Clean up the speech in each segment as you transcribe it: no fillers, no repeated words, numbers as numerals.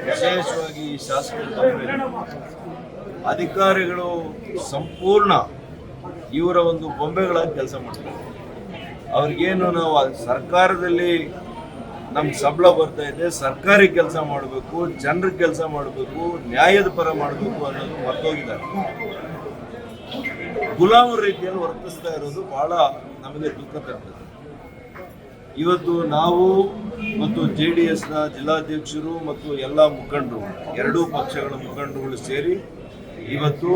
ವಿಶೇಷವಾಗಿ ಈ ಶಾಸಕರ ಅಧಿಕಾರಿಗಳು ಸಂಪೂರ್ಣ ಇವರ ಒಂದು ಬೊಂಬೆಗಳಾಗಿ ಕೆಲಸ ಮಾಡ್ತಾರೆ. ಅವ್ರಿಗೇನು ನಾವು ಸರ್ಕಾರದಲ್ಲಿ ನಮ್ಗೆ ಸಂಬಳ ಬರ್ತಾ ಇದೆ, ಸರ್ಕಾರಿ ಕೆಲಸ ಮಾಡಬೇಕು, ಜನರ ಕೆಲಸ ಮಾಡಬೇಕು, ನ್ಯಾಯದ ಪರ ಮಾಡಬೇಕು ಅನ್ನೋದು ಮರ್ತೋಗಿದ್ದಾರೆ. ಗುಲಾಮರ ರೀತಿಯಲ್ಲಿ ವರ್ತಿಸ್ತಾ ಇರೋದು ಬಹಳ ನಮಗೆ ದುಃಖ ತರ್ತದೆ. ಇವತ್ತು ನಾವು ಮತ್ತು JDSನ ಜಿಲ್ಲಾಧ್ಯಕ್ಷರು ಮತ್ತು ಎಲ್ಲ ಮುಖಂಡರು, ಎರಡೂ ಪಕ್ಷಗಳ ಮುಖಂಡರುಗಳು ಸೇರಿ ಇವತ್ತು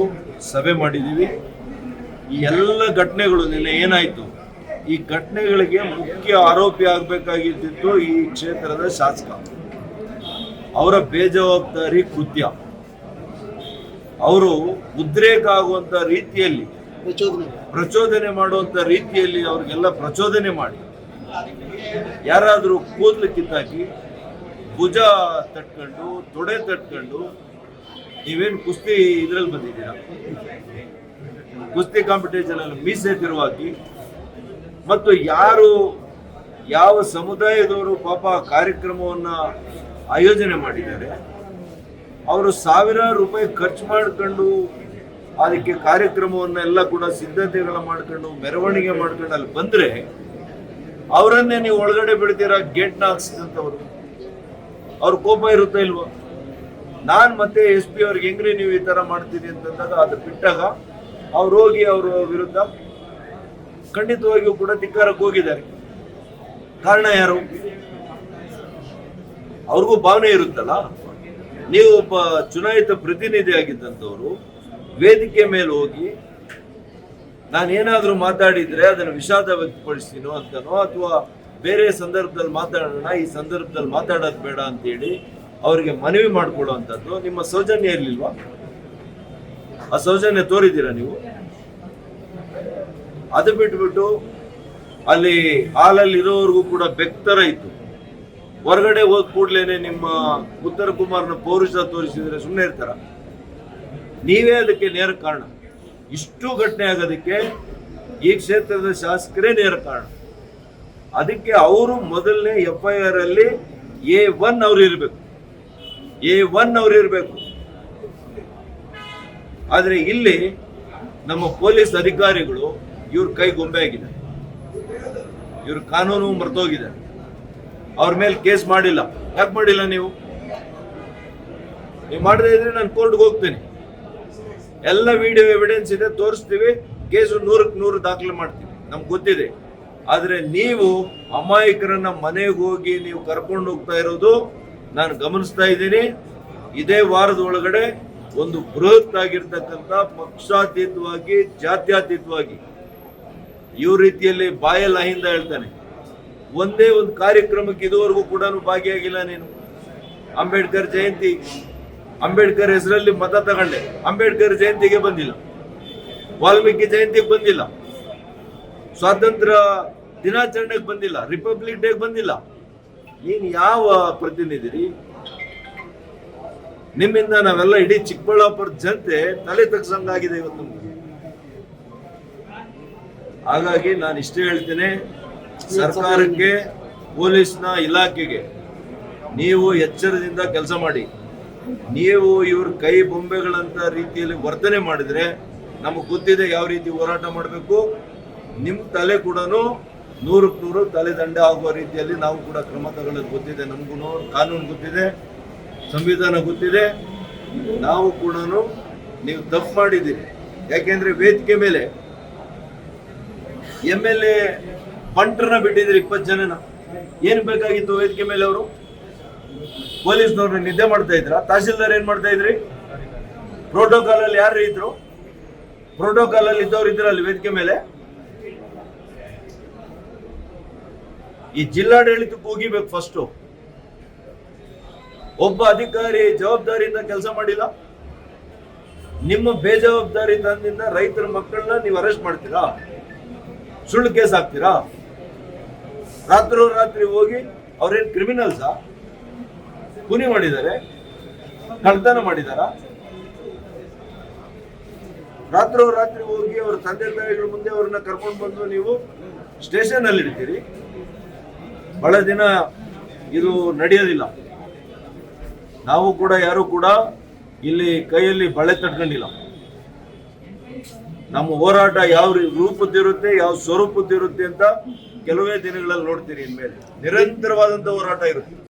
ಸಭೆ ಮಾಡಿದ್ದೀವಿ. ಈ ಎಲ್ಲ ಘಟನೆಗಳು ನಿನ್ನೆ ಏನಾಯಿತು, ಈ ಘಟನೆಗಳಿಗೆ ಮುಖ್ಯ ಆರೋಪಿ ಆಗಬೇಕಾಗಿದ್ದು ಈ ಕ್ಷೇತ್ರದ ಶಾಸಕ. ಅವರ ಬೇಜವಾಬ್ದಾರಿ ಕೃತ್ಯ, ಅವರು ಉದ್ರೇಕ ಆಗುವಂಥ ರೀತಿಯಲ್ಲಿ, ಪ್ರಚೋದನೆ ಮಾಡುವಂಥ ರೀತಿಯಲ್ಲಿ ಅವ್ರಿಗೆಲ್ಲ ಪ್ರಚೋದನೆ ಮಾಡಿ ಯಾರಾದರೂ ಕೂದಲು ಕಿತ್ತಾಕಿ ಭುಜ ತಟ್ಕೊಂಡು ತೊಡೆ ತಟ್ಕೊಂಡು, ನೀವೇನು ಕುಸ್ತಿ ಇದರಲ್ಲಿ ಬಂದಿದ್ದೀರಾ, ಕುಸ್ತಿ ಕಾಂಪಿಟೇಷನ್ ಅಲ್ಲಿ ಮೀಸೆ ತಿರುವಾಕಿ, ಮತ್ತು ಯಾರು ಯಾವ ಸಮುದಾಯದವರು ಪಾಪ ಕಾರ್ಯಕ್ರಮವನ್ನು ಆಯೋಜನೆ ಮಾಡಿದ್ದಾರೆ, ಅವರು ಸಾವಿರಾರು ರೂಪಾಯಿ ಖರ್ಚು ಮಾಡ್ಕೊಂಡು ಅದಕ್ಕೆ ಕಾರ್ಯಕ್ರಮವನ್ನೆಲ್ಲ ಕೂಡ ಸಿದ್ಧತೆಗಳ ಮಾಡ್ಕೊಂಡು ಮೆರವಣಿಗೆ ಮಾಡ್ಕೊಂಡು ಅಲ್ಲಿ ಬಂದರೆ ಅವರನ್ನೇ ನೀವು ಒಳಗಡೆ ಬಿಡ್ತೀರಾ ಗೇಟ್ನ ಹಾಕ್ಸಿದಂಥವ್ರು. ಅವ್ರ ಕೋಪ ಇರುತ್ತಾ ಇಲ್ವಾ? ನಾನು ಮತ್ತೆ SP ಅವ್ರಿಗೆ ಹೆಂಗ್ರಿ ನೀವು ಈ ಥರ ಮಾಡ್ತೀರಿ ಅಂತಂದಾಗ ಅದು ಬಿಟ್ಟಾಗ ಅವ್ರು ಹೋಗಿ ಅವರ ವಿರುದ್ಧ ಖಂಡಿತವಾಗಿಯೂ ಕೂಡ ಧಿಕ್ಕಾರಕ್ಕೆ ಹೋಗಿದ್ದಾರೆ. ಕಾರಣ ಯಾರು? ಅವ್ರಿಗೂ ಭಾವನೆ ಇರುತ್ತಲ್ಲ. ನೀವು ಒಬ್ಬ ಚುನಾಯಿತ ಪ್ರತಿನಿಧಿ ಆಗಿದ್ದಂಥವ್ರು ವೇದಿಕೆ ಮೇಲೆ ಹೋಗಿ ನಾನೇನಾದರೂ ಮಾತಾಡಿದ್ರೆ ಅದನ್ನು ವಿಷಾದ ವ್ಯಕ್ತಪಡಿಸ್ತೀನೋ ಅಂತನೋ, ಅಥವಾ ಬೇರೆ ಸಂದರ್ಭದಲ್ಲಿ ಮಾತಾಡೋಣ, ಈ ಸಂದರ್ಭದಲ್ಲಿ ಮಾತಾಡೋದು ಬೇಡ ಅಂತೇಳಿ ಅವರಿಗೆ ಮನವಿ ಮಾಡಿಕೊಳ್ಳುವಂಥದ್ದು ನಿಮ್ಮ ಸೌಜನ್ಯ ಇರಲಿಲ್ವಾ? ಆ ಸೌಜನ್ಯ ತೋರಿದ್ದೀರಾ ನೀವು? ಅದು ಬಿಟ್ಬಿಟ್ಟು ಅಲ್ಲಿ ಹಾಲಲ್ಲಿ ಇರೋವರೆಗೂ ಕೂಡ ಬೆಕ್ತರ ಇತ್ತು, ಹೊರಗಡೆ ಹೋದ ಕೂಡ್ಲೇನೆ ನಿಮ್ಮ ಉತ್ತರ ಕುಮಾರ್ನ ಪೌರುಷ ತೋರಿಸಿದ್ರೆ ಸುಮ್ಮನೆ ಇರ್ತಾರ? ನೀವೇ ಅದಕ್ಕೆ ನೇರ ಕಾರಣ. ಇಷ್ಟು ಘಟನೆ ಆಗೋದಕ್ಕೆ ಈ ಕ್ಷೇತ್ರದ ಶಾಸಕರೇ ನೇರ ಕಾರಣ. ಅದಕ್ಕೆ ಅವರು ಮೊದಲನೇ FIR ಅಲ್ಲಿ A1 ಅವ್ರು ಇರಬೇಕು, A1 ಅವ್ರು ಇರಬೇಕು. ಆದರೆ ಇಲ್ಲಿ ನಮ್ಮ ಪೊಲೀಸ್ ಅಧಿಕಾರಿಗಳು ಇವ್ರ ಕೈ ಗೊಂಬೆ ಆಗಿದೆ, ಇವ್ರ ಕಾನೂನು ಮರ್ತೋಗಿದೆ. ಅವ್ರ ಮೇಲೆ ಕೇಸ್ ಮಾಡಿಲ್ಲ. ಯಾಕೆ ಮಾಡಿಲ್ಲ? ನೀವು ಮಾಡದೇ ಇದ್ರೆ ನಾನು ಕೋರ್ಟ್ಗೆ ಹೋಗ್ತೀನಿ, ಎಲ್ಲ ವಿಡಿಯೋ ಎವಿಡೆನ್ಸ್ ಇದೆ, ತೋರಿಸ್ತೀವಿ, ಕೇಸು 100ಕ್ಕೆ 100 ದಾಖಲೆ ಮಾಡ್ತೀವಿ, ನಮ್ಗೆ ಗೊತ್ತಿದೆ. ಆದರೆ ನೀವು ಅಮಾಯಕರನ್ನ ಮನೆಗೆ ಹೋಗಿ ನೀವು ಕರ್ಕೊಂಡು ಹೋಗ್ತಾ ಇರೋದು ನಾನು ಗಮನಿಸ್ತಾ ಇದ್ದೀನಿ. ಇದೇ ವಾರದ ಒಳಗಡೆ ಒಂದು ಬೃಹತ್ ಆಗಿರ್ತಕ್ಕಂಥ ಪಕ್ಷಾತೀತವಾಗಿ, ಜಾತ್ಯತೀತವಾಗಿ ಇವ್ ರೀತಿಯಲ್ಲಿ ಬಾಯಲ್ಲಿ ಅಹಿಂದ ಹೇಳ್ತಾನೆ. ಒಂದೇ ಒಂದು ಕಾರ್ಯಕ್ರಮಕ್ಕೆ ಇದುವರೆಗೂ ಕೂಡ ಭಾಗಿಯಾಗಿಲ್ಲ ನೀನು. ಅಂಬೇಡ್ಕರ್ ಜಯಂತಿ, ಅಂಬೇಡ್ಕರ್ ಹೆಸರಲ್ಲಿ ಮತ ತಗೊಂಡೆ, ಅಂಬೇಡ್ಕರ್ ಜಯಂತಿಗೆ ಬಂದಿಲ್ಲ, ವಾಲ್ಮೀಕಿ ಜಯಂತಿಗೆ ಬಂದಿಲ್ಲ, ಸ್ವಾತಂತ್ರ್ಯ ದಿನಾಚರಣೆಗೆ ಬಂದಿಲ್ಲ, ರಿಪಬ್ಲಿಕ್ ಡೇಗೆ ಬಂದಿಲ್ಲ. ನೀನು ಯಾವ ಪ್ರತಿನಿಧಿ? ನಿಮ್ಮಿಂದ ನಾವೆಲ್ಲ ಇಡೀ ಚಿಕ್ಕಬಳ್ಳಾಪುರ ಜನತೆ ತಲೆ ತಗ್ಸಂಗಾಗಿದೆ ಇವತ್ತು. ಹಾಗಾಗಿ ನಾನು ಇಷ್ಟೇ ಹೇಳ್ತೇನೆ, ಸರ್ಕಾರಕ್ಕೆ, ಪೊಲೀಸ್ನ ಇಲಾಖೆಗೆ ನೀವು ಎಚ್ಚರದಿಂದ ಕೆಲಸ ಮಾಡಿ. ನೀವು ಇವ್ರ ಕೈ ಬೊಂಬೆಗಳಂತ ರೀತಿಯಲ್ಲಿ ವರ್ತನೆ ಮಾಡಿದ್ರೆ ನಮಗೆ ಗೊತ್ತಿದೆ ಯಾವ ರೀತಿ ಹೋರಾಟ ಮಾಡಬೇಕು. ನಿಮ್ಮ ತಲೆ ಕೂಡ 100ಕ್ಕೆ 100 ತಲೆ ದಂಡ ಆಗುವ ರೀತಿಯಲ್ಲಿ ನಾವು ಕೂಡ ಕ್ರಮ ತಗೊಳ್ಳೋದು ಗೊತ್ತಿದೆ. ನಮಗೂ ಕಾನೂನು ಗೊತ್ತಿದೆ, ಸಂವಿಧಾನ ಗೊತ್ತಿದೆ. ನಾವು ಕೂಡ ನೀವು ತಪ್ಪು ಮಾಡಿದ್ದೀರಿ. ಯಾಕೆಂದ್ರೆ ವೇದಿಕೆ ಮೇಲೆ MLA ಬಂಟರ್ನ ಬಿಟ್ಟಿದ್ರಿ 20 ಜನನ. ಏನು ಬೇಕಾಗಿತ್ತು ವೇದಿಕೆ ಮೇಲೆ? ಅವರು ಪೊಲೀಸ್ನವ್ರನ್ನ ನಿದ್ದೆ ಮಾಡ್ತಾ ಇದ್ರ? ತಹಸೀಲ್ದಾರ್ ಏನ್ ಮಾಡ್ತಾ ಇದ್ರಿ? ಪ್ರೋಟೋಕಾಲ್ ಅಲ್ಲಿ ಯಾರು ಇದ್ರು? ಪ್ರೋಟೋಕಾಲ್ ಅಲ್ಲಿ ಇದ್ದವ್ರು ಇದ್ರಲ್ಲಿ ವೇದಿಕೆ ಮೇಲೆ? ಈ ಜಿಲ್ಲಾಡಳಿತಕ್ಕೆ ಹೋಗಿಬೇಕು ಫಸ್ಟ್. ಒಬ್ಬ ಅಧಿಕಾರಿ ಜವಾಬ್ದಾರಿಯಿಂದ ಕೆಲಸ ಮಾಡಿಲ್ಲ. ನಿಮ್ಮ ಬೇಜವಾಬ್ದಾರಿ ತಂದಿಂದ ರೈತರ ಮಕ್ಕಳನ್ನ ನೀವು ಅರೆಸ್ಟ್ ಮಾಡ್ತೀರಾ? ಸುಳ್ಳು ಕೇಸ್ ಹಾಕ್ತೀರಾ? ರಾತ್ರಿ ಹೋಗಿ ಅವ್ರೇನ್ ಕ್ರಿಮಿನಲ್ಸಾ? ಕೂನಿ ಮಾಡಿದ್ದಾರೆ, ಕಳ್ತನ ಮಾಡಿದಾರ? ರಾತ್ರಿ ಹೋಗಿ ಅವ್ರ ತಂದೆ ತಾಯಿಗಳ ಮುಂದೆ ಅವ್ರನ್ನ ಕರ್ಕೊಂಡು ಬಂದು ನೀವು ಸ್ಟೇಷನ್ ಅಲ್ಲಿ ಇಡ್ತೀರಿ. ಬಹಳ ದಿನ ಇದು ನಡೆಯೋದಿಲ್ಲ. ನಾವು ಕೂಡ ಯಾರು ಕೂಡ ಇಲ್ಲಿ ಕೈಯಲ್ಲಿ ಬಳೆ ತಟ್ಕೊಂಡಿಲ್ಲ. ನಮ್ಮ ಹೋರಾಟ ಯಾವ ರೂಪದ್ದಿರುತ್ತೆ, ಯಾವ ಸ್ವರೂಪದ್ದಿರುತ್ತೆ ಅಂತ ಕೆಲವೇ ದಿನಗಳಲ್ಲಿ ನೋಡ್ತೀರಿ. ಇನ್ಮೇಲೆ ನಿರಂತರವಾದಂತ ಹೋರಾಟ ಇರುತ್ತೆ.